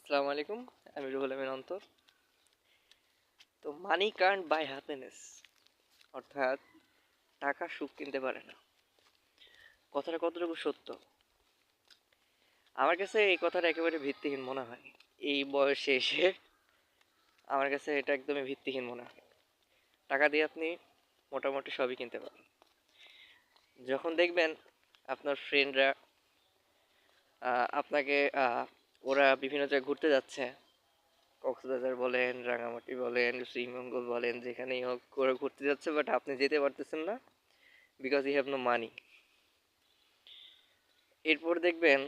আসসালামু আলাইকুম। আমি রুহুল আমিন অন্তর। তো মানি কান্ট বাই হ্যাপিনেস, অর্থাৎ টাকা সুখ কিনতে পারে না। কথাটা কতটুকু সত্য? আমার কাছে এই কথাটা একেবারে ভিত্তিহীন মনে হয়। এই বয়সে এসে আমার কাছে এটা একদমই ভিত্তিহীন মনে হয়। টাকা দিয়ে আপনি মোটামুটি সবই কিনতে পারেন। যখন দেখবেন আপনার ফ্রেন্ডরা আপনাকে ওরা বিভিন্ন জায়গায় ঘুরতে যাচ্ছে, কক্সবাজার বলেন, রাঙামাটি বলেন, শ্রীমঙ্গল বলেন, যেখানেই হোক ওরা ঘুরতে যাচ্ছে, বাট আপনি যেতে পারতেছেন না because you have no money. এরপর দেখবেন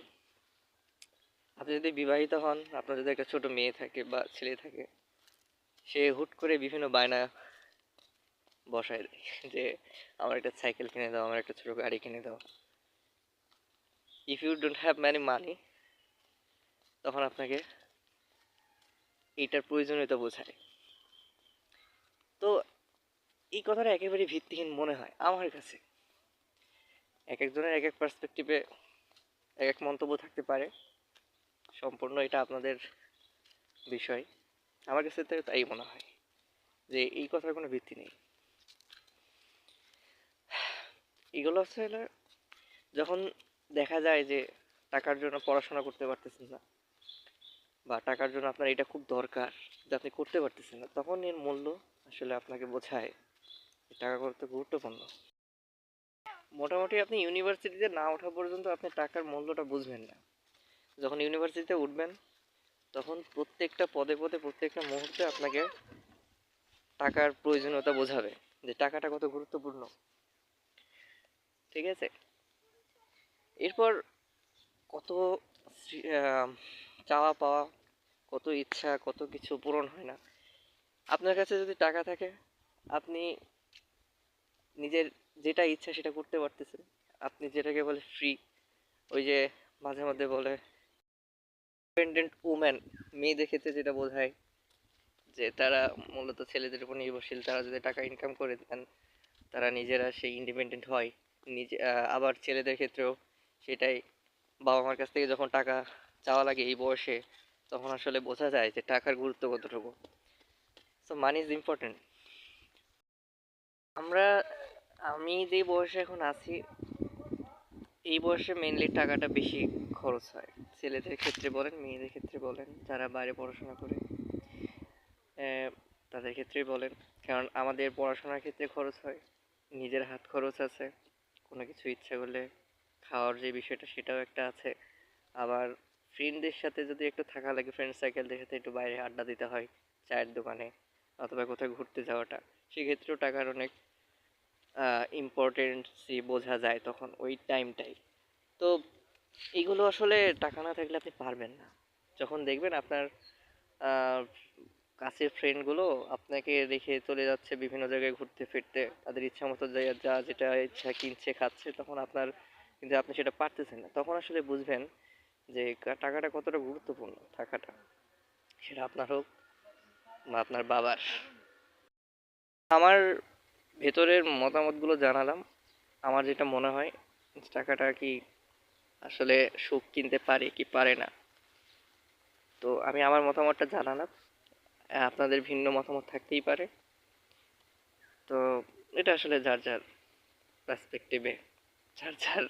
আপনি যদি বিবাহিত হন, আপনার যদি একটা ছোট মেয়ে থাকে বা ছেলে থাকে, সে হুট করে বিভিন্ন বায়না বসায় দেয় যে আমার একটা সাইকেল কিনে দাও, আমার একটা ছোট গাড়ি কিনে দাও। If you don't have many money, তখন আপনাকে এইটার প্রয়োজনীয়তা বোঝায়। তো এই কথাটা একেবারে ভিত্তিহীন মনে হয় আমার কাছে। এক একজনের এক এক পার্সপেক্টিভে এক এক মন্তব্য থাকতে পারে, সম্পূর্ণ এটা আপনাদের বিষয়। আমার কাছে তো তাই মনে হয় যে এই কথার কোনো ভিত্তি নেই। এগুলো হচ্ছে যখন দেখা যায় যে টাকার জন্য পড়াশোনা করতে পারতেছেন না, বা টাকার জন্য আপনার এটা খুব দরকার যে আপনি করতে পারতেছেন না, তখন এর মূল্য আসলে আপনাকে বোঝায় যে টাকা কত গুরুত্বপূর্ণ। মোটামুটি আপনি ইউনিভার্সিটিতে না ওঠা পর্যন্ত আপনি টাকার মূল্যটা বুঝবেন না। যখন ইউনিভার্সিটিতে উঠবেন, তখন প্রত্যেকটা পদে পদে প্রত্যেকটা মুহূর্তে আপনাকে টাকার প্রয়োজনীয়তা বোঝাবে যে টাকাটা কত গুরুত্বপূর্ণ। ঠিক আছে? এরপর কত চাওয়া পাওয়া, কত ইচ্ছা, কত কিছু পূরণ হয় না। আপনার কাছে যদি টাকা থাকে, আপনি নিজের যেটা ইচ্ছা সেটা করতে পারতেছেন। আপনি যেটাকে বলে ফ্রি, ওই যে মাঝে মধ্যে বলে ডিপেন্ডেন্ট উম্যান, মেয়েদের ক্ষেত্রে যেটা বোঝায় যে তারা মূলত ছেলেদের উপর নির্ভরশীল। তারা যদি টাকা ইনকাম করে দেন, তারা নিজেরা সেই ইন্ডিপেন্ডেন্ট হয়। নিজে আবার ছেলেদের ক্ষেত্রেও সেটাই, বাবা মার কাছ থেকে যখন টাকা চাওয়া লাগে এই বয়সে, তখন আসলে বোঝা যায় যে টাকার গুরুত্ব কতটুকু। So money is important. আমরা আমি যে বয়সে এখন আছি, এই বয়সে মেইনলি টাকাটা বেশি খরচ হয়। ছেলেদের ক্ষেত্রে বলেন, মেয়েদের ক্ষেত্রে বলেন, যারা বাইরে পড়াশোনা করে তাদের ক্ষেত্রেই বলেন। কারণ আমাদের পড়াশোনার ক্ষেত্রে খরচ হয়, নিজের হাত খরচ আছে, কোনো কিছু ইচ্ছা করলে খাওয়ার যে বিষয়টা সেটাও একটা আছে। আবার ফ্রেন্ডদের সাথে যদি একটু থাকা লাগে, ফ্রেন্ড সার্কেলদের সাথে একটু বাইরে আড্ডা দিতে হয় চায়ের দোকানে অথবা কোথাও ঘুরতে যাওয়াটা, সেক্ষেত্রেও টাকার অনেক ইম্পর্টেন্সই বোঝা যায় তখন ওই টাইমটাই। তো এইগুলো আসলে টাকা না থাকলে আপনি পারবেন না। যখন দেখবেন আপনার আহ, কাছের ফ্রেন্ডগুলো আপনাকে রেখে চলে যাচ্ছে বিভিন্ন জায়গায় ঘুরতে ফিরতে, তাদের ইচ্ছা মতো যা যেটা ইচ্ছা কিনছে খাচ্ছে, তখন আপনার কিন্তু আপনি সেটা পারতেছেন না, তখন আসলে বুঝবেন যে টাকাটা কতটা গুরুত্বপূর্ণ টাকাটা, সেটা আপনার হোক বা আপনার বাবার। আমার ভেতরের মতামতগুলো জানালাম। আমার যেটা মনে হয় যে টাকাটা কি আসলে সুখ কিনতে পারে কি পারে না, তো আমি আমার মতামতটা জানালাম। আপনাদের ভিন্ন মতামত থাকতেই পারে। তো এটা আসলে যার যার পার্সপেক্টিভে, যার যার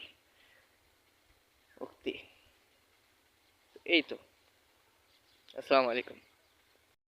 উক্তি। এই তো। আসসালামু আলাইকুম।